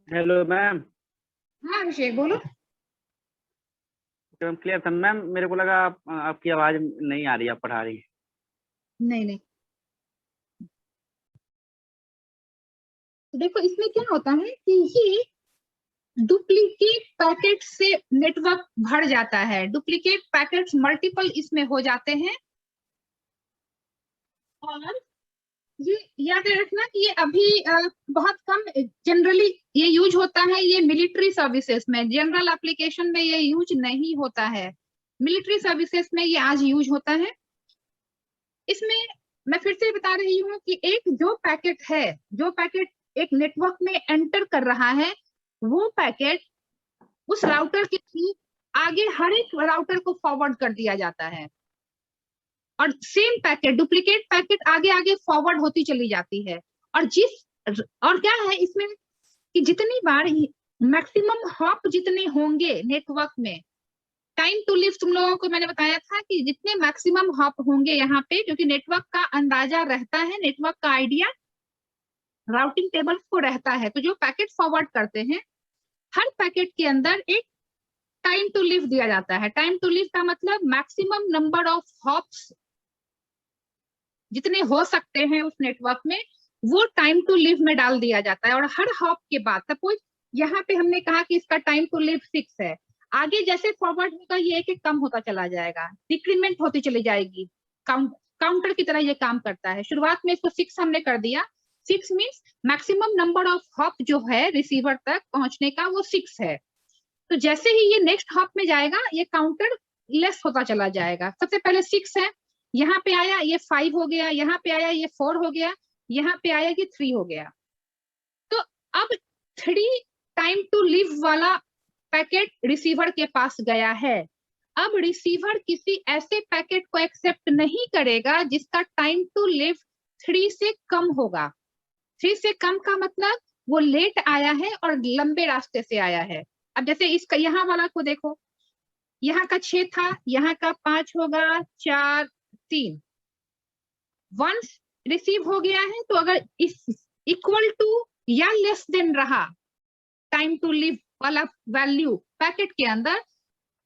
Hello ma'am. हाँ अभिषेक बोलो। एकदम क्लियर था मैम। मेरे को लगा आपकी आवाज नहीं आ रही, आप पढ़ा रही हैं। नहीं नहीं, तो देखो इसमें क्या होता है कि ये डुप्लीकेट पैकेट से नेटवर्क भर जाता है। डुप्लीकेट पैकेट्स मल्टीपल इसमें हो जाते हैं। और ये याद रखना कि ये अभी बहुत कम जनरली ये यूज होता है। ये मिलिट्री सर्विसेज में, जनरल एप्लीकेशन में ये यूज नहीं होता है। मिलिट्री सर्विसेज में ये आज यूज होता है। इसमें मैं फिर से बता रही हूँ कि एक जो पैकेट है, जो पैकेट एक नेटवर्क में एंटर कर रहा है, वो पैकेट उस राउटर के थ्रू आगे हर एक राउटर को फॉरवर्ड कर दिया जाता है। और सेम पैकेट, डुप्लीकेट पैकेट आगे आगे फॉरवर्ड होती चली जाती है। और और क्या है इसमें कि जितनी बार मैक्सिमम हॉप जितने होंगे नेटवर्क में, टाइम टू लिव तुम लोगों को मैंने बताया था कि जितने मैक्सिमम हॉप होंगे यहाँ पे, क्योंकि नेटवर्क का अंदाजा रहता है, नेटवर्क का आइडिया राउटिंग टेबल्स को रहता है। तो जो पैकेट फॉरवर्ड करते हैं, हर पैकेट के अंदर एक टाइम टू लिव दिया जाता है। टाइम टू लिव का मतलब मैक्सिमम नंबर ऑफ हॉप्स जितने हो सकते हैं उस नेटवर्क में, वो टाइम टू लिव में डाल दिया जाता है। और हर हॉप के बाद, सपोज यहाँ पे हमने कहा कि इसका टाइम टू लिव 6 है, आगे जैसे फॉरवर्ड होगा ये एक एक कम होता चला जाएगा, डिक्रीमेंट होती चली जाएगी। काउंटर की तरह ये काम करता है। शुरुआत में इसको 6 हमने कर दिया। 6 means maximum number of hop जो है रिसीवर तक पहुंचने का, वो 6 है। तो जैसे ही ये नेक्स्ट हॉप में जाएगा, ये काउंटर लेस होता चला जाएगा। सबसे पहले 6 है, यहाँ पे आया ये 5 हो गया, यहाँ पे आया ये 4 हो गया, यहाँ पे आया ये 3 हो गया। तो अब 3 टाइम टू लिव वाला पैकेट रिसीवर के पास गया है। अब रिसीवर किसी ऐसे पैकेट को एक्सेप्ट नहीं करेगा जिसका टाइम टू लिव 3 से कम होगा। 3 से कम का मतलब वो लेट आया है और लंबे रास्ते से आया है। अब जैसे इसका यहाँ वाला को देखो, यहाँ का 6 था, यहाँ का 5 होगा, 4 3 वंस रिसीव हो गया है। तो अगर इस इक्वल टू या लेस देन रहा टाइम टू लिव वाला वैल्यू पैकेट के अंदर,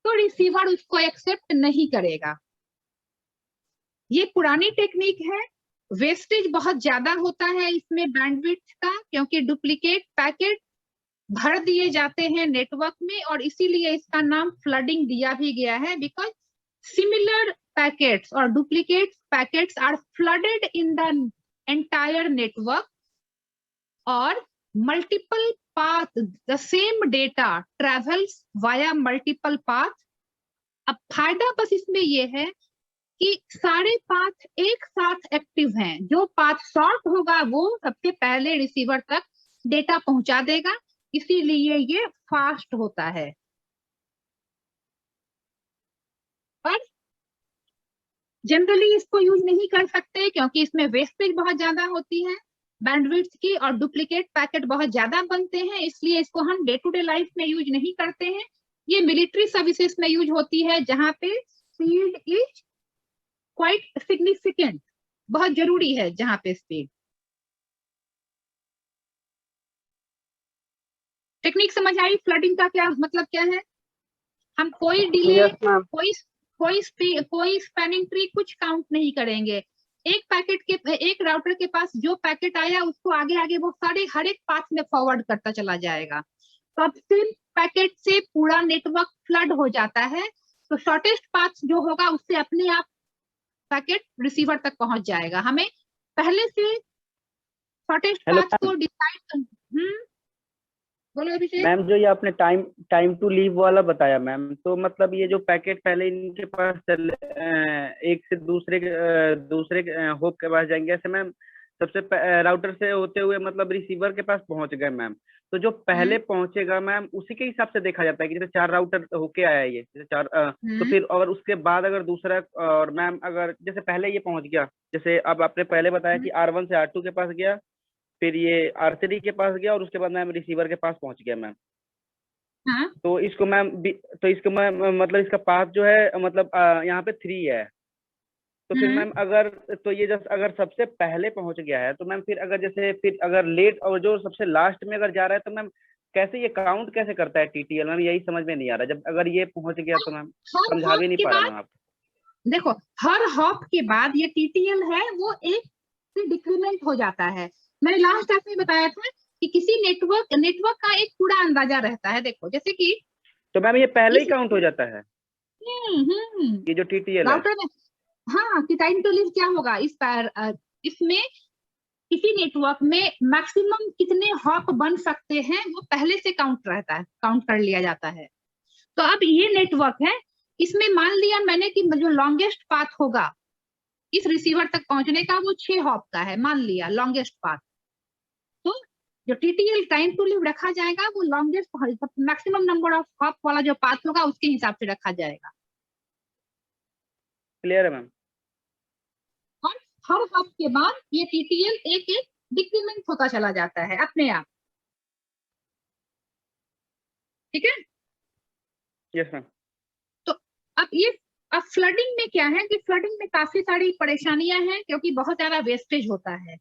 तो रिसीवर उसको एक्सेप्ट नहीं करेगा। ये पुरानी टेक्निक है। वेस्टेज बहुत ज्यादा होता है इसमें बैंडविड्थ का, क्योंकि डुप्लीकेट पैकेट भर दिए जाते हैं नेटवर्क में, और इसीलिए इसका नाम फ्लडिंग दिया भी गया है। बिकॉज सिमिलर पैकेट्स और duplicate packets are flooded in the entire network, और multiple path, the same data travels via multiple path. अब फायदा बस इसमें ये है कि सारे पाथ एक साथ एक्टिव हैं। जो पाथ शॉर्ट होगा वो सबसे पहले रिसीवर तक डेटा पहुंचा देगा, इसीलिए ये फास्ट होता है। पर जनरली इसको यूज नहीं कर सकते क्योंकि इसमें वेस्टेज बहुत ज्यादा होती है बैंडविड्थ की, और डुप्लीकेट पैकेट बहुत ज्यादा बनते हैं, इसलिए इसको हम डे टू डे लाइफ में यूज नहीं करते हैं। ये मिलिट्री सर्विसेज में यूज होती है, जहां पे स्पीड इज क्वाइट सिग्निफिकेंट, बहुत जरूरी है जहां पे स्पीड। टेक्निक समझ आई? फ्लडिंग का क्या मतलब क्या है? हम कोई डिले, यस मैम। कोई स्पैनिंग ट्री कुछ काउंट नहीं करेंगे। एक पैकेट के, एक राउटर के पास जो पैकेट आया उसको आगे आगे वो सारे हर एक पाथ में फॉरवर्ड करता चला जाएगा। तो अब सिर्फ पैकेट से पूरा नेटवर्क फ्लड हो जाता है। तो शॉर्टेस्ट पाथ जो होगा उससे अपने आप पैकेट रिसीवर तक पहुंच जाएगा। हमें पहले से शॉर्टेस्ट हेलो पाथ मैम। को डिसाइड। बोलो अभिषेक। मैम जो ये आपने टाइम टाइम टू लीव वाला बताया मैम, तो मतलब ये जो पैकेट पहले इनके पास चले एक से दूसरे होप के पास जाएंगे ऐसे मैम। सबसे राउटर से होते हुए मतलब रिसीवर के पास पहुंच गए मैम। तो जो पहले पहुंचेगा मैम उसी के हिसाब से देखा जाता है कि जैसे 4 राउटर होके आया ये, जैसे 4 तो फिर अगर उसके बाद अगर दूसरा, और मैम अगर जैसे पहले ये पहुंच गया, जैसे अब आपने पहले बताया कि R1 से R2 के पास गया, फिर ये R3 के पास गया, और उसके बाद मैम रिसीवर के पास पहुंच गया मैम। हाँ तो इसको मैम तो इसको मैम मतलब इसका पाथ जो है मतलब यहाँ पे 3 है। तो फिर मैम अगर, तो ये जब अगर सबसे पहले पहुंच गया है तो मैम फिर अगर जैसे फिर अगर लेट और जो सबसे लास्ट में अगर जा रहा है तो मैम कैसे ये काउंट कैसे करता है टीटीएल मैम, यही समझ में नहीं आ रहा। जब अगर ये पहुंच गया तो मैम हर समझा हॉप भी नहीं के पा रहा बाद मैम आप। देखो, हर हॉप के बाद ये टीटीएल है वो एक से डिक्रीमेंट हो जाता है। मैंने लास्ट क्लास में बताया था कि किसी नेटवर्क का एक पूरा अंदाजा रहता है। देखो जैसे कि तो मैम ये पहले ही इस काउंट हो जाता है ये जो टीटीएल है? राउटर में, हाँ, कि टाइम टू लीव क्या होगा इसमें किसी नेटवर्क में मैक्सिमम कितने हॉप बन सकते हैं वो पहले से काउंट रहता है, काउंट कर लिया जाता है। तो अब ये नेटवर्क है, इसमें मान लिया मैंने कि जो लॉन्गेस्ट पाथ होगा इस रिसीवर तक पहुंचने का वो 6 हॉप का है, मान लिया लॉन्गेस्ट पाथ। तो जो टीटीएल टाइम टू लीव रखा जाएगा वो longest maximum number of hop वाला जो पाथ होगा उसके हिसाब से रखा जाएगा। क्लियर है मैम? और हर हॉप के बाद ये टीटीएल एक एक डिक्रीमेंट होता चला जाता है अपने आप। ठीक है? Yes ma'am. तो अब फ्लडिंग में क्या है कि फ्लडिंग में काफी सारी परेशानियां हैं क्योंकि बहुत ज्यादा वेस्टेज होता है,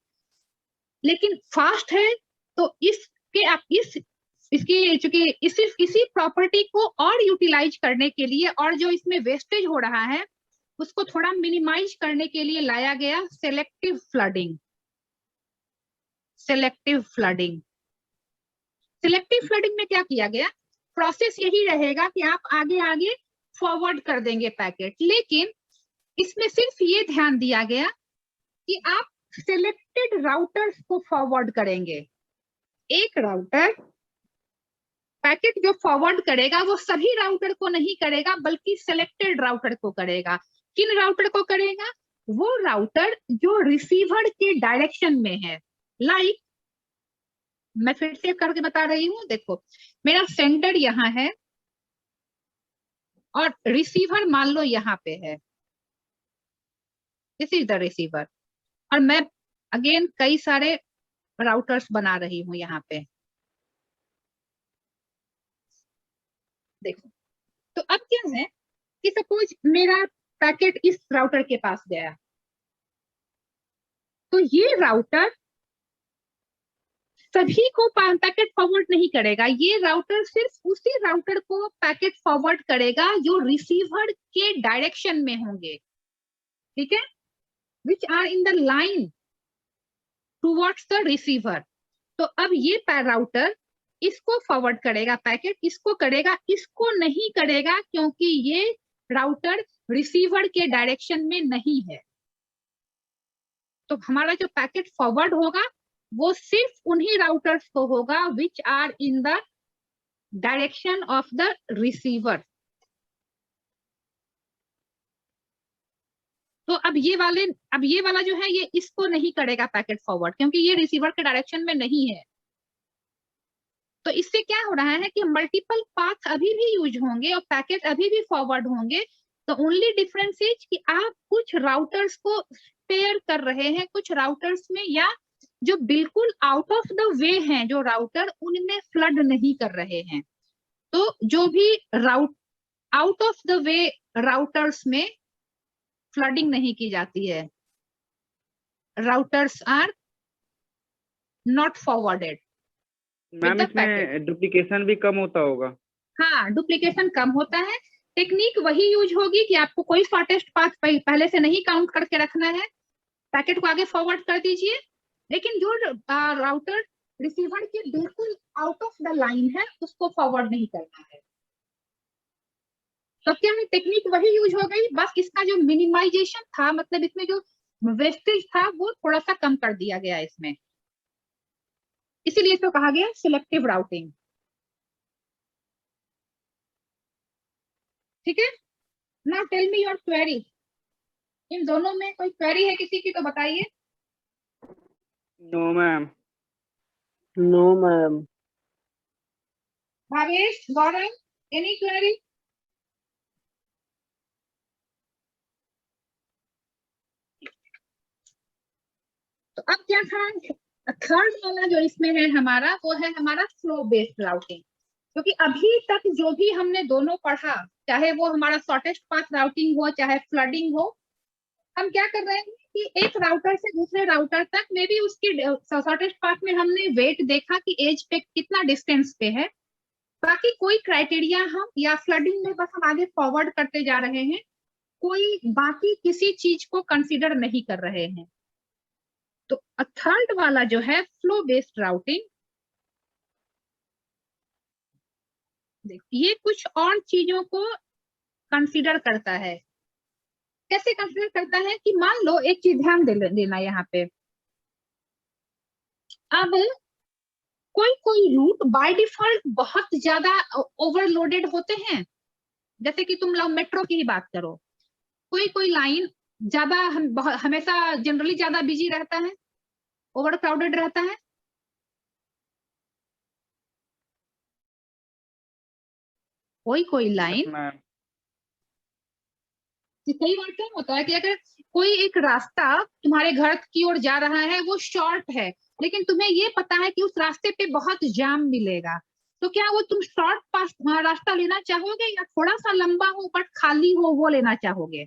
लेकिन फास्ट है तो इसकी चूंकि इसी प्रॉपर्टी को और यूटिलाइज करने के लिए और जो इसमें वेस्टेज हो रहा है उसको थोड़ा मिनिमाइज करने के लिए लाया गया सेलेक्टिव फ्लडिंग। सेलेक्टिव फ्लडिंग में क्या किया गया, प्रोसेस यही रहेगा कि आप आगे आगे फॉरवर्ड कर देंगे पैकेट, लेकिन इसमें सिर्फ ये ध्यान दिया गया कि आप सिलेक्टेड राउटर्स को फॉरवर्ड करेंगे। एक राउटर पैकेट जो फॉरवर्ड करेगा वो सभी राउटर को नहीं करेगा बल्कि सिलेक्टेड राउटर को करेगा। किन राउटर को करेगा? वो राउटर जो रिसीवर के डायरेक्शन में है। लाइक मैं फिर से करके बता रही हूँ, देखो मेरा सेंडर यहाँ है और रिसीवर मान लो यहाँ पे है, दिस इज द रिसीवर, और मैं अगेन कई सारे राउटर्स बना रही हूँ यहाँ पे। देखो तो अब क्या है कि सपोज मेरा पैकेट इस राउटर के पास गया, तो ये राउटर सभी को पैकेट फॉरवर्ड नहीं करेगा, ये राउटर सिर्फ उसी राउटर को पैकेट फॉरवर्ड करेगा जो रिसीवर के डायरेक्शन में होंगे। ठीक है? Which are in the line towards the receiver. तो अब ये राउटर इसको फॉरवर्ड करेगा पैकेट, इसको करेगा, इसको नहीं करेगा क्योंकि ये राउटर रिसीवर के डायरेक्शन में नहीं है। तो हमारा जो पैकेट फॉरवर्ड होगा वो सिर्फ उन्हीं राउटर्स को होगा which are in the direction of the receiver. तो अब ये वाला जो है ये इसको नहीं करेगा पैकेट फॉरवर्ड क्योंकि ये रिसीवर के डायरेक्शन में नहीं है। तो इससे क्या हो रहा है कि मल्टीपल पाथ अभी भी यूज होंगे और पैकेट अभी भी फॉरवर्ड होंगे। तो ओनली डिफरेंस इज कि आप कुछ राउटर्स को स्पेयर कर रहे हैं, कुछ राउटर्स में, या जो बिल्कुल आउट ऑफ द वे हैं जो राउटर, उनमें फ्लड नहीं कर रहे हैं। तो जो भी out of the way routers में फ्लडिंग नहीं की जाती है, routers are not forwarded. Ma'am इसमें डुप्लीकेशन भी कम होता होगा? हाँ, डुप्लीकेशन कम होता है। टेक्निक वही यूज होगी कि आपको कोई शॉर्टेस्ट पाथ पहले से नहीं काउंट करके रखना है, पैकेट को आगे फॉरवर्ड कर दीजिए, लेकिन जो राउटर रिसीवर के बिल्कुल आउट ऑफ द लाइन है उसको फॉरवर्ड नहीं करना है। तो क्या है, टेक्निक वही यूज हो गई, बस इसका जो मिनिमाइजेशन था, मतलब इसमें जो वेस्टेज था वो थोड़ा सा कम कर दिया गया इसमें, इसीलिए इसको कहा गया सिलेक्टिव राउटिंग। ठीक है? Now tell me your query. इन दोनों में कोई क्वेरी है किसी की तो बताइए। No ma'am. No ma'am. Bhavesh, Gaurav, any query? तो अब क्या था, थर्ड वाला जो इसमें है हमारा, वो है हमारा फ्लो बेस्ड राउटिंग। क्योंकि अभी तक जो भी हमने दोनों पढ़ा, चाहे वो हमारा शॉर्टेस्ट पाथ राउटिंग हो चाहे फ्लडिंग हो, हम क्या कर रहे हैं, कि एक राउटर से दूसरे राउटर तक मे बी उसकी शॉर्टेस्ट पाथ में हमने वेट देखा कि एज पे कितना डिस्टेंस पे है, बाकी कोई क्राइटेरिया हम या फ्लडिंग में बस हम आगे फॉरवर्ड करते जा रहे हैं, कोई बाकी किसी चीज को कंसीडर नहीं कर रहे हैं। तो थर्ड वाला जो है फ्लो बेस्ड राउटिंग, ये कुछ और चीजों को कंसीडर करता है। कैसे कंसीडर करता है कि मान लो एक चीज ध्यान देना यहाँ पे, अब कोई कोई रूट बाय डिफॉल्ट बहुत ज्यादा ओवरलोडेड होते हैं, जैसे कि तुम लोग मेट्रो की ही बात करो, कोई कोई लाइन ज्यादा हमेशा जनरली ज्यादा बिजी रहता है, ओवर क्राउडेड रहता है। कोई कोई लाइन, कई बार क्या होता है कि अगर कोई एक रास्ता तुम्हारे घर की ओर जा रहा है, वो शॉर्ट है, लेकिन तुम्हें ये पता है कि उस रास्ते पे बहुत जाम मिलेगा, तो क्या वो तुम शॉर्ट पास रास्ता लेना चाहोगे या थोड़ा सा लंबा हो बट खाली हो वो लेना चाहोगे?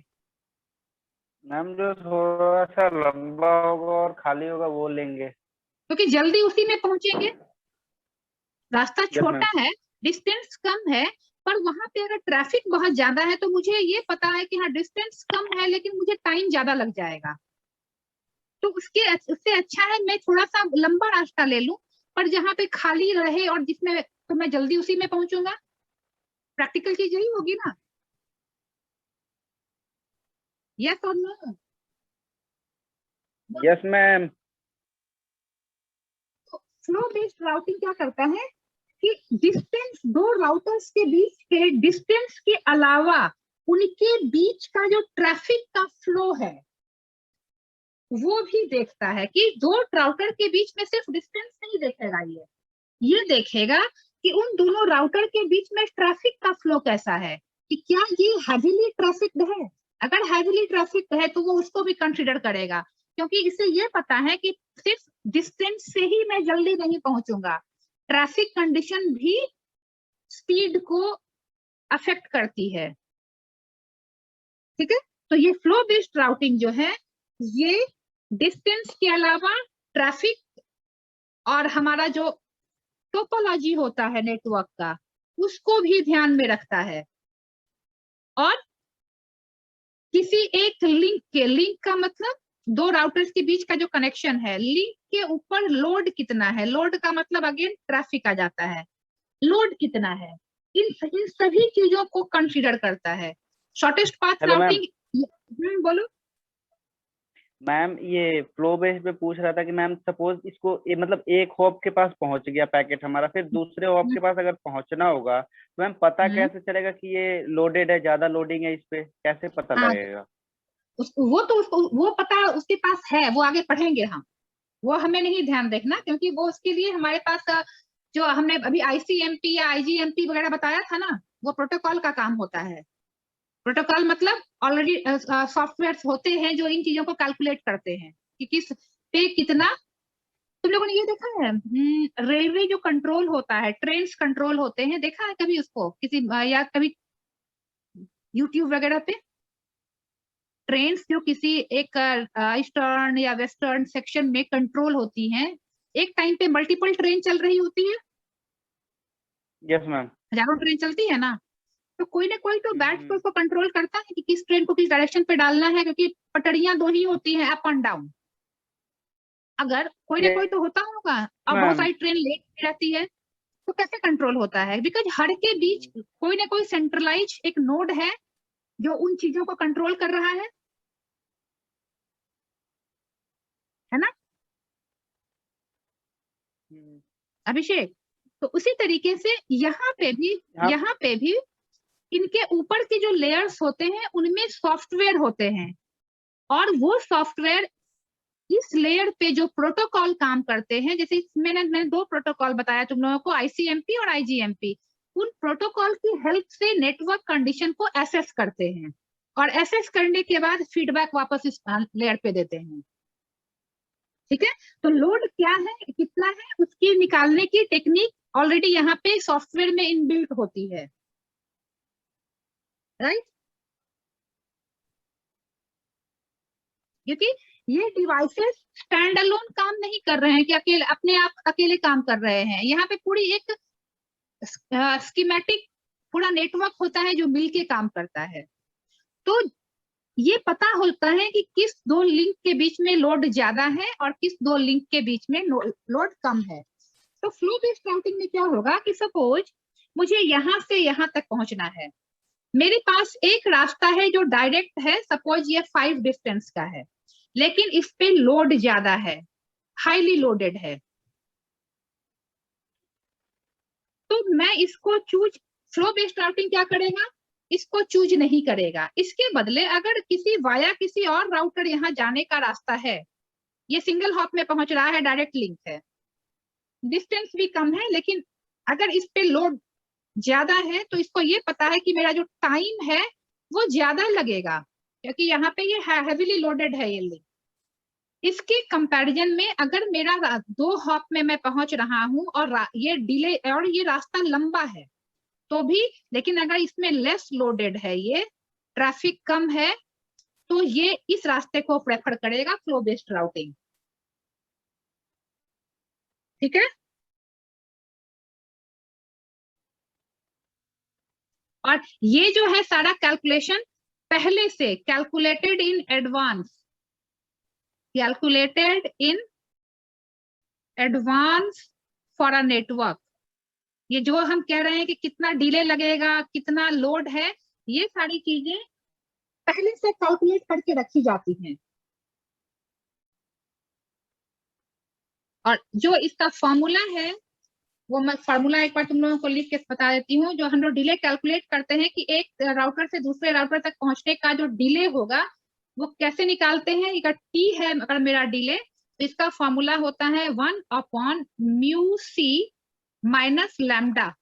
मैम जो थोड़ा सा लंबा होगा और खाली होगा वो लेंगे, क्योंकि जल्दी उसी में पहुंचेंगे। रास्ता Yes, छोटा है, डिस्टेंस कम है, पर वहां पे अगर ट्रैफिक बहुत ज्यादा है तो मुझे ये पता है कि हाँ डिस्टेंस कम है लेकिन मुझे टाइम ज्यादा लग जाएगा, तो उससे अच्छा है मैं थोड़ा सा लंबा रास्ता ले लूं पर जहाँ पे खाली रहे और जिसमें तो मैं जल्दी उसी में पहुंचूंगा। प्रैक्टिकल चीज यही होगी ना, यस और no? Yes ma'am. Flow based routing क्या करता है कि डिस्टेंस, दो राउटर्स के बीच के डिस्टेंस के अलावा उनके बीच का जो ट्रैफिक का फ्लो है वो भी देखता है, कि दो राउटर के बीच में सिर्फ डिस्टेंस नहीं देखेगा, ये देखेगा कि उन दोनों राउटर के बीच में ट्रैफिक का फ्लो कैसा है, कि क्या ये हैवीली ट्रैफिक्ड है। अगर हैवीली ट्रैफिक है तो वो उसको भी कंसीडर करेगा, क्योंकि इसे ये पता है कि सिर्फ डिस्टेंस से ही मैं जल्दी नहीं पहुंचूंगा, ट्रैफिक कंडीशन भी स्पीड को अफेक्ट करती है। ठीक है, तो ये फ्लो बेस्ड राउटिंग जो है ये डिस्टेंस के अलावा ट्रैफिक और हमारा जो टोपोलॉजी होता है नेटवर्क का उसको भी ध्यान में रखता है, और किसी एक लिंक का मतलब दो राउटर्स के बीच का जो कनेक्शन है, लिंक के ऊपर लोड कितना है, लोड का मतलब अगेन ट्रैफिक आ जाता है, लोड कितना है, इन सभी चीजों को कंसीडर करता है। शॉर्टेस्ट पाथ राउटिंग, बोलो मैम। ये फ्लो बेस पे पूछ रहा था कि मैम सपोज इसको मतलब एक हॉप के पास पहुंच गया पैकेट हमारा, फिर दूसरे हॉप के पास अगर पहुंचना होगा तो मैम पता कैसे चलेगा कि ये लोडेड है, ज्यादा लोडिंग है, इस पे कैसे पता लगेगा? वो पता उसके पास है, वो आगे पढ़ेंगे हम, वो हमें नहीं ध्यान देखना, क्योंकि वो उसके लिए हमारे पास जो हमने अभी ICMP या IGMP वगैरह बताया था ना, वो प्रोटोकॉल का काम होता है। प्रोटोकॉल मतलब ऑलरेडी सॉफ्टवेयर होते हैं जो इन चीजों को कैलकुलेट करते हैं कि किस पे कितना। तुम लोगों ने ये देखा है रेलवे जो कंट्रोल होता है, ट्रेन्स कंट्रोल होते हैं, देखा है कभी उसको किसी या कभी यूट्यूब वगैरह पे? ट्रेन्स जो किसी एक ईस्टर्न या वेस्टर्न सेक्शन में कंट्रोल होती हैं, एक टाइम पे मल्टीपल ट्रेन चल रही होती है। Yes ma'am. हजारों ट्रेन चलती है ना, तो कोई ना कोई तो बैठ के उसको कंट्रोल करता है कि किस ट्रेन को किस डायरेक्शन पे डालना है, क्योंकि पटरियां दो ही होती हैं, अप एंड डाउन। अगर कोई ना कोई तो होता होगा और बहुत सारी ट्रेन लेट रहती है, तो कैसे कंट्रोल होता है? बिकॉज हर के बीच कोई ना कोई सेंट्रलाइज एक नोड है जो उन चीजों को कंट्रोल कर रहा है ना अभिषेक? तो उसी तरीके से यहाँ पे भी इनके ऊपर के जो लेयर्स होते हैं उनमें सॉफ्टवेयर होते हैं, और वो सॉफ्टवेयर इस लेयर पे जो प्रोटोकॉल काम करते हैं, जैसे मैंने दो प्रोटोकॉल बताया तुम लोगों को, ICMP और IGMP, उन प्रोटोकॉल की हेल्प से नेटवर्क कंडीशन को एसेस करते हैं, और एसेस करने के बाद फीडबैक वापस इस लेयर पे देते हैं। ठीक है, तो लोड क्या है, कितना है, उसकी निकालने की टेक्निक ऑलरेडी यहाँ पे सॉफ्टवेयर में इनबिल्ट होती है, राइट? क्योंकि ये डिवाइसेस स्टैंड अलोन काम नहीं कर रहे हैं कि अकेले अपने आप अकेले काम कर रहे हैं। यहाँ पे पूरी एक स्कीमेटिक पूरा नेटवर्क होता है जो मिलके काम करता है। तो ये पता होता है कि किस दो लिंक के बीच में लोड ज्यादा है और किस दो लिंक के बीच में लोड कम है। तो फ्लो बेस्ड राउटिंग में क्या होगा कि सपोज मुझे यहाँ से यहाँ तक पहुंचना है, मेरे पास एक रास्ता है जो डायरेक्ट है, सपोज ये 5 डिस्टेंस का है, लेकिन इस पे लोड ज्यादा है, हाईली लोडेड है, तो मैं इसको चूज, फ्लो बेस्ड राउटिंग क्या करेगा, इसको चूज नहीं करेगा। इसके बदले अगर किसी वाया किसी और राउटर यहाँ जाने का रास्ता है, ये सिंगल हॉप में पहुंच रहा है, डायरेक्ट लिंक है, डिस्टेंस भी कम है, लेकिन अगर इस पे लोड ज्यादा है तो इसको ये पता है कि मेरा जो टाइम है वो ज्यादा लगेगा, क्योंकि यहाँ पे ये हैवीली लोडेड है ये लिंक। इसके कंपैरिजन में अगर मेरा 2 हॉप में मैं पहुंच रहा हूं और ये डिले और ये रास्ता लंबा है तो भी, लेकिन अगर इसमें लेस लोडेड है, ये ट्रैफिक कम है, तो ये इस रास्ते को प्रेफर करेगा, फ्लो बेस्ड राउटिंग। ठीक है। और ये जो है सारा कैलकुलेशन पहले से calculated in advance, calculated in advance for a network. ये जो हम कह रहे हैं कि कितना डिले लगेगा, कितना लोड है, ये सारी चीजें पहले से कैलकुलेट करके रखी जाती हैं। और जो इसका फॉर्मूला है वो मैं फॉर्मूला एक बार तुम लोगों को लिख के बता देती हूँ। जो हम लोग डिले कैलकुलेट करते हैं कि एक राउटर से दूसरे राउटर तक पहुंचने का जो डिले होगा वो कैसे निकालते हैं, अगर टी है अगर मेरा डिले, तो इसका फॉर्मूला होता है 1/μc माइनस लैम्डा,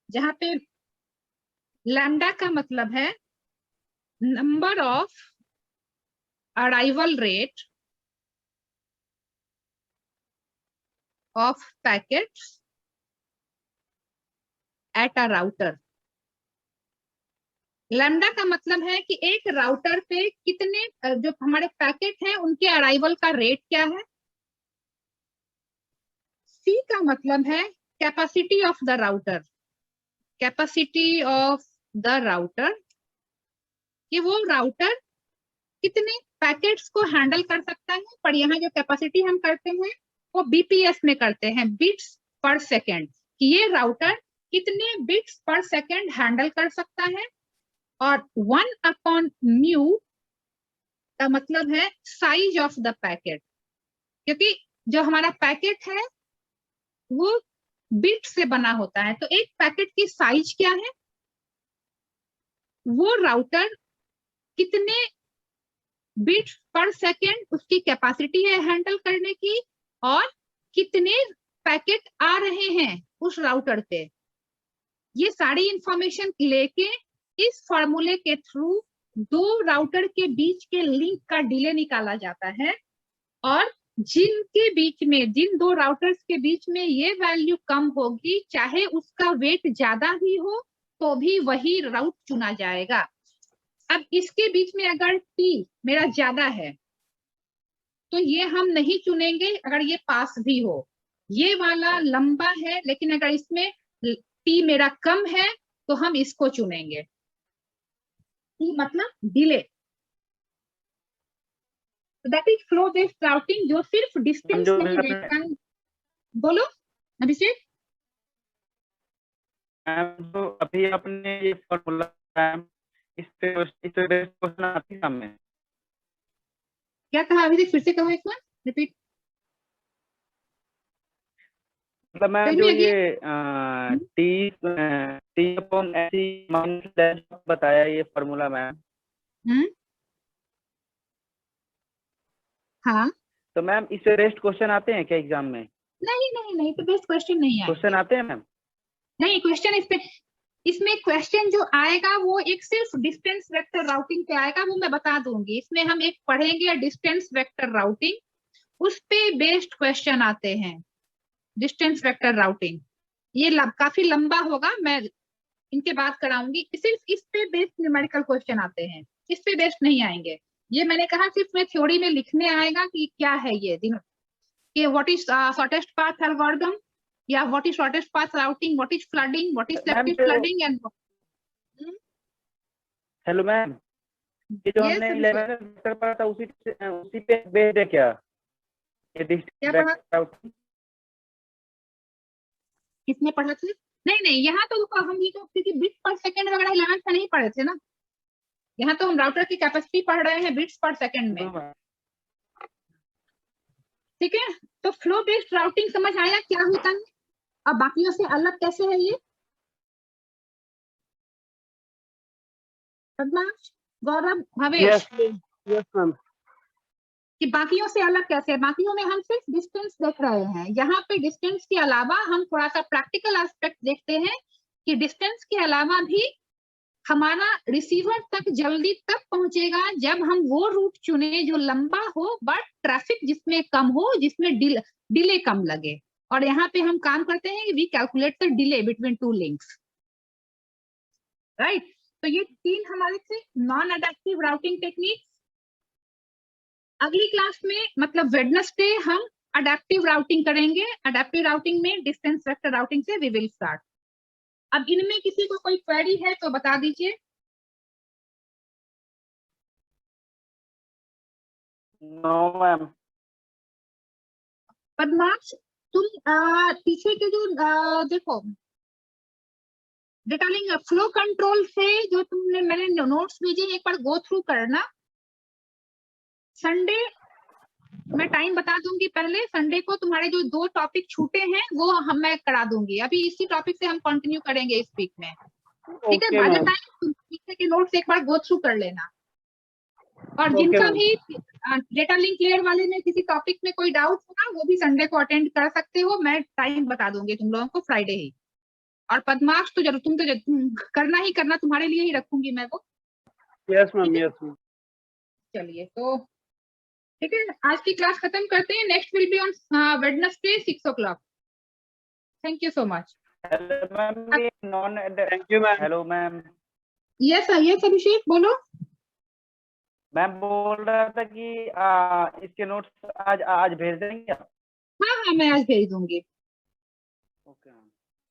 जहां पे लैम्डा का मतलब है number of arrival rate of packets at a router. Lambda का मतलब है कि एक राउटर पे कितने जो हमारे पैकेट हैं उनके अराइवल का रेट क्या है। सी का मतलब है capacity of the router, capacity of the router, कि वो राउटर कितने पैकेट्स को हैंडल कर सकता है। पर यहाँ जो कैपेसिटी हम करते हैं वो बीपीएस में करते हैं, बिट्स पर सेकेंड, कि ये राउटर कितने बिट्स पर सेकेंड हैंडल कर सकता है। और 1/μ का मतलब है साइज ऑफ द पैकेट, क्योंकि जो हमारा पैकेट है वो बिट से बना होता है, तो एक पैकेट की साइज क्या है, वो राउटर कितने बिट्स पर सेकेंड उसकी कैपेसिटी है हैंडल करने की, और कितने पैकेट आ रहे हैं उस राउटर पे। ये सारी इंफॉर्मेशन लेके इस फॉर्मूले के थ्रू दो राउटर के बीच के लिंक का डिले निकाला जाता है, और जिनके बीच में, जिन दो राउटर्स के बीच में ये वैल्यू कम होगी, चाहे उसका वेट ज्यादा ही हो तो भी वही राउट चुना जाएगा। अब इसके बीच में अगर टी मेरा ज्यादा है तो ये हम नहीं चुनेंगे अगर ये पास भी हो। ये वाला लंबा है लेकिन अगर इसमें टी मेरा कम है तो हम इसको चुनेंगे। टी मतलब delay. That is flow based routing, जो सिर्फ डिस्टेंस नहीं देखता है। बोलो अभिषेक। तो अभी आपने ये फॉर्मूला इस पे क्वेश्चन आती है सामने। क्या कहा अभिषेक, फिर से कहो एक बार, रिपीट। मतलब मैम जो ये टी अपॉन ऐसी माइनस बताया ये फॉर्मूला मैम। हाँ, तो मैम इससे बेस्ट क्वेश्चन आते हैं क्या एग्जाम में? नहीं नहीं नहीं, तो बेस्ट क्वेश्चन नहीं आएगा। क्वेश्चन आते हैं मैम? नहीं, क्वेश्चन इसमें क्वेश्चन जो आएगा वो एक सिर्फ डिस्टेंस वेक्टर राउटिंग पे आएगा, वो मैं बता दूंगी। इसमें हम एक पढ़ेंगे डिस्टेंस वेक्टर राउटिंग, उस पे बेस्ड क्वेश्चन आते हैं। डिस्टेंस वेक्टर राउटिंग ये काफी लंबा होगा, मैं इनके बात कराऊंगी। सिर्फ इस पे बेस्ड न्यूमेरिकल क्वेश्चन आते हैं, इस पे बेस्ड नहीं आएंगे। ये मैंने कहा सिर्फ मैं थ्योरी में लिखने आएगा कि क्या है ये दिन, कि what is shortest path algorithm, या what is shortest path routing, what is flooding, what is ma'am selective flooding and hello ma'am, ये जो हमने 11 में पढ़ा था उसी पे बेस्ड है क्या ये क्या डिस्ट्रिक्ट पढ़ा, राउटिंग? किसने पढ़ा था? नहीं नहीं, यहाँ तो हम ये तो क्योंकि बिट्स पर सेकंड वगैरह 11th में नहीं पढ़े थे ना, यहाँ तो हम राउटर की कैपेसिटी पढ़ रहे हैं बिट्स पर सेकंड में। ठीक है, तो फ्लो बेस्ड राउटिंग समझ आया क्या होता है, अब बाकियों से अलग कैसे है ये? बदमाश, गौरव, भवेश, यस मैम। कि बाकियों से अलग कैसे है? बाकियों में हम सिर्फ डिस्टेंस देख रहे हैं, यहाँ पे डिस्टेंस के अलावा हम थोड़ा सा प्रैक्टिकल एस्पेक्ट देखते हैं कि डिस्टेंस के अलावा भी हमारा रिसीवर तक जल्दी तब पहुंचेगा जब हम वो रूट चुने जो लंबा हो बट ट्रैफिक जिसमें कम हो, जिसमें डिले कम लगे। और यहाँ पे हम काम करते हैं we calculate the delay between two links, right. तो ये 3 हमारे थे नॉन एडेप्टिव राउटिंग टेक्निक। अगली क्लास में मतलब वेडनेसडे हम अडेप्टिव राउटिंग करेंगे। अडेप्टिव राउटिंग में डिस्टेंस वेक्टर राउटिंग से वी विल स्टार्ट। अब इनमें किसी को कोई क्वेरी है तो बता दीजिए। No ma'am. बदमाश, तुम पीछे के जो देखो डेटा लिंक फ्लो कंट्रोल से जो तुमने मैंने नोट्स भेजे एक बार गो थ्रू करना। संडे मैं टाइम बता दूंगी, पहले संडे को तुम्हारे जो 2 टॉपिक छूटे हैं वो मैं करा दूंगी। अभी इसी टॉपिक से हम कंटिन्यू करेंगे इस वीक में, ठीक है। बाय द टाइम तुम पीछे के नोट्स एक बार गो थ्रू कर लेना। और जिनका भी डेटा लिंक लेयर वाले में किसी टॉपिक में कोई डाउट होगा वो भी संडे को अटेंड कर सकते हो, मैं टाइम बता दूंगी तुम लोगों को फ्राइडे ही। और पदमार्क्स तो जरूर तुम करना ही करना, तुम्हारे लिए ही रखूंगी मैं वो। Yes ma'am, yes ma'am. चलिए तो ठीक है, आज की क्लास खत्म करते हैं। Next will be on Wednesday 6 o'clock। Thank you so much. Hello ma'am, non thank you ma'am. Hello ma'am. Yes Abhishek बोलो। मैम बोल रहा था कि इसके नोट्स आज भेज देंगे आप? हाँ मैं आज भेज दूंगी। Okay ma'am.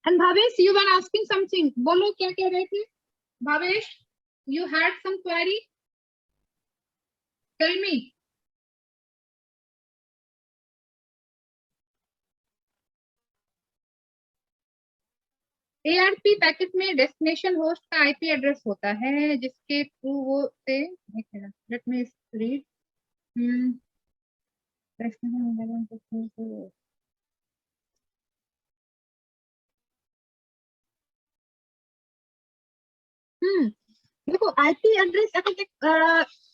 And Bhavesh, you were asking something, बोलो क्या कह रहे थे Bhavesh? You had some query, tell me. ARP packet में डेस्टिनेशन होस्ट का IP एड्रेस होता है जिसके थ्रू वो से लेट मी रीड। देखो IP एड्रेस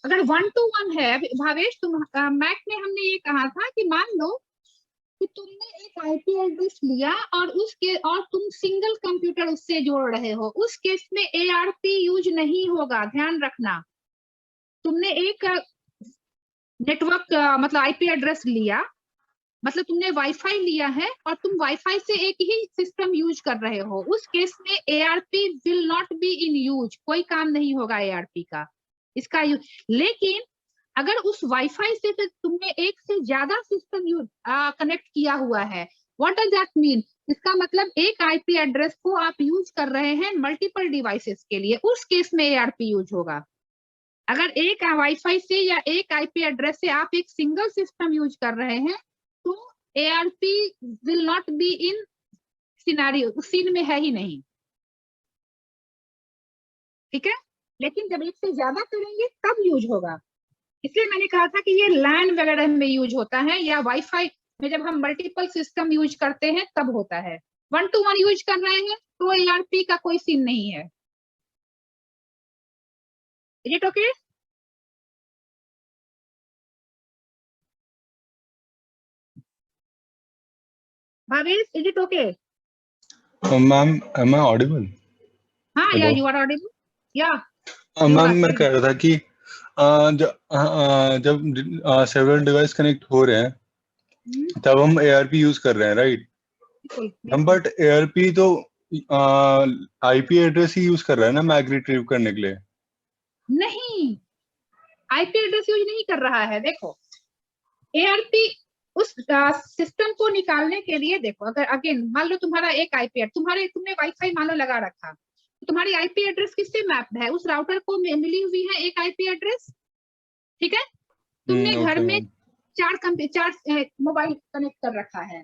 अगर 1 to 1 है भावेश, तुम मैक में हमने ये कहा था कि मान लो कि तुमने एक IP एड्रेस लिया और तुम सिंगल कंप्यूटर उससे जोड़ रहे हो, उस केस में ARP यूज नहीं होगा, ध्यान रखना। तुमने एक नेटवर्क मतलब IP एड्रेस लिया, मतलब तुमने वाईफाई लिया है और तुम वाईफाई से एक ही सिस्टम यूज कर रहे हो, उस केस में ARP will not be in use, कोई काम नहीं होगा ARP का इसका यूज। लेकिन अगर उस वाईफाई से तुमने एक से ज्यादा सिस्टम कनेक्ट किया हुआ है, व्हाट डज दैट मीन? इसका मतलब एक IP एड्रेस को आप यूज कर रहे हैं मल्टीपल डिवाइसेस के लिए, उस केस में ARP यूज होगा। अगर एक वाईफाई से या एक IP एड्रेस से आप एक सिंगल सिस्टम यूज कर रहे हैं तो ARP will not be in scenario, उस सीन में है ही नहीं, ठीक है। लेकिन जब एक से ज्यादा करेंगे तब यूज होगा, इसलिए मैंने कहा था कि ये लैन वगैरह में यूज होता है या वाईफाई में जब हम मल्टीपल सिस्टम यूज करते हैं तब होता है। 1 to 1 यूज कर रहे हैं तो ARP का कोई सीन नहीं है। Is it okay? Bhavesh, is it okay? Ma'am, am I audible? हाँ या Hello? यू आर ऑडिबल या। मैम मैं कह रहा था कि जब सेवरल डिवाइस कनेक्ट हो रहे हैं तब हम ARP यूज कर रहे हैं, राइट? हम बट ARP तो IP एड्रेस ही यूज कर रहा है ना मैक रिट्रीव करने के लिए। नहीं, आईपी एड्रेस यूज नहीं कर रहा है। देखो एआरपी उस सिस्टम को निकालने के लिए, देखो अगर अगेन मान लो तुम्हारा एक आईपी एड्रेस, तुमने वाईफाई मान लो लगा रखा, तो तुम्हारी आईपी एड्रेस किससे मैप्ड है? उस राउटर को मिली हुई है एक आईपी एड्रेस, ठीक है। तुमने घर में चार मोबाइल कनेक्ट कर रखा है,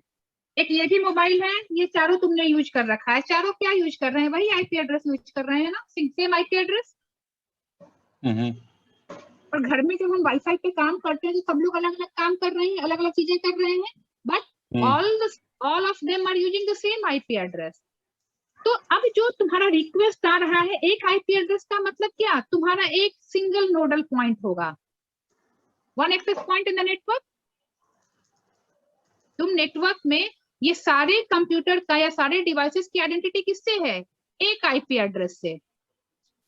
एक ये भी मोबाइल है, ये चारों तुमने यूज कर रखा है। चारों क्या यूज कर रहे हैं? वही आईपी एड्रेस यूज कर रहे हैं ना, सेम आईपी एड्रेस। और घर में जब हम वाईफाई पे काम करते हैं तो सब लोग अलग अलग काम कर रहे हैं, अलग अलग चीजें कर रहे हैं, but all of them are using the same IP address. तो अब जो तुम्हारा रिक्वेस्ट आ रहा है एक आईपी एड्रेस का मतलब क्या? तुम्हारा एक सिंगल नोडल पॉइंट होगा, one access point in the network. तुम नेटवर्क में ये सारे कंप्यूटर का या सारे डिवाइसेस की आइडेंटिटी किससे है? एक आईपी एड्रेस से।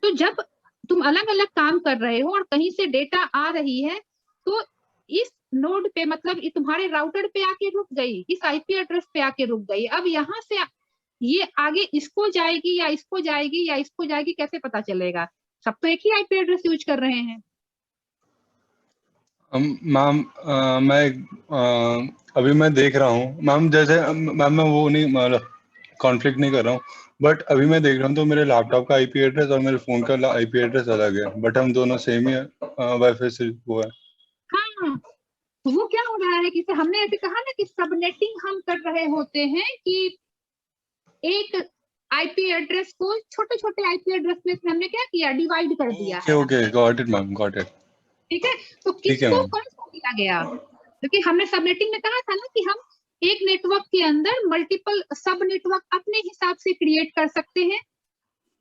तो जब तुम अलग अलग काम कर रहे हो और कहीं से डेटा आ रही है, तो इस नोड पे मतलब ये तुम्हारे राउटर पे आके रुक गई, इस आईपी एड्रेस पे आके रुक गई। अब यहाँ से ये आगे इसको जाएगी या इसको जाएगी या इसको जाएगी, कैसे पता चलेगा? सब तो एक ही आईपी एड्रेस यूज कर रहे हैं। मैम अभी मैं देख रहा हूँ मैम, जैसे मैम मैं वो नहीं मतलब कॉन्फ्लिक्ट नहीं कर रहा हूँ, बट अभी मैं देख रहा हूँ तो मेरे लैपटॉप का आईपी एड्रेस और मेरे फोन का आईपी एड्रेस अलग है, बट हम दोनों सेम ही वाईफाई से वो है। हाँ, तो वो क्या हो रहा है कि हमने ऐसे कहा ना कि सबनेटिंग हम कर रहे होते हैं कि एक आईपी एड्रेस को छोटे छोटे आईपी एड्रेस में हमने क्या किया? डिवाइड कर दिया है। Okay got it ma'am, got it. ठीक है, तो किसको कौन सा दिया गया? क्योंकि हमने सबनेटिंग में कहा था ना कि हम एक नेटवर्क के अंदर मल्टीपल सब नेटवर्क अपने हिसाब से क्रिएट कर सकते हैं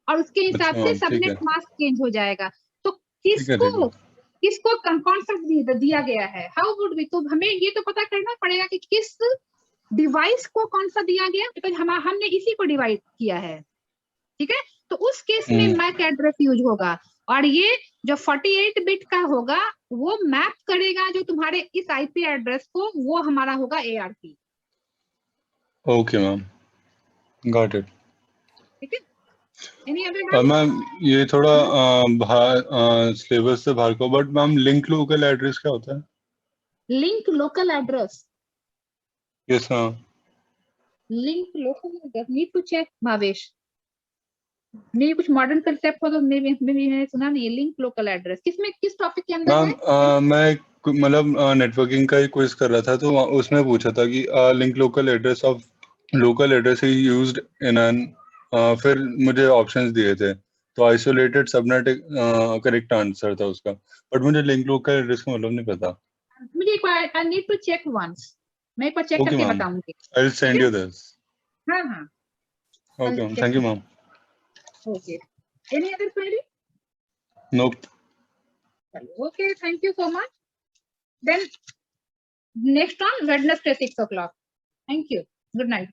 और उसके हिसाब से सबनेट मास्क चेंज हो जाएगा। तो किसको कौन सा दिया गया है? How would we? तो हमें ये तो पता करना पड़ेगा कि किस डिवाइस को कौन सा दिया गया, बिकॉज हमने इसी को डिवाइड किया है। ठीक है, तो उस केस में मैक एड्रेस यूज होगा और ये जो 48 बिट का होगा वो मैप करेगा जो तुम्हारे इस आईपी एड्रेस को, वो हमारा होगा ARP. Okay ma'am, got it. ठीक है, एनी अदर? मैम ये थोड़ा सिलेबस से बाहर को, but ma'am link local address क्या होता है? Link local address, yes ma'am. Link local address need to check Bhavesh, मेरी कुछ मॉडर्न कंसेप्ट हो तो मैंने सुना नहीं है। लिंक लोकल एड्रेस किसमें, किस टॉपिक के अंदर है? मैं मतलब नेटवर्किंग का ही क्विज कर रहा था, तो उसमें पूछा था कि link local address of local address is used in an, फिर मुझे ऑप्शंस दिए थे, तो आइसोलेटेड सबनेट करेक्ट आंसर था उसका, बट मुझे लिंक लोकल एड्रेस का मतलब नहीं पता। मुझे एक बार I need to check once, मैं एक बार चेक करके बताऊंगी। I will send you this. हाँ हाँ, okay ma'am, thank you ma'am. Okay, any other query? Nope. Okay, thank you so much. Then next on Wednesday 6 o'clock. Thank you. Good night.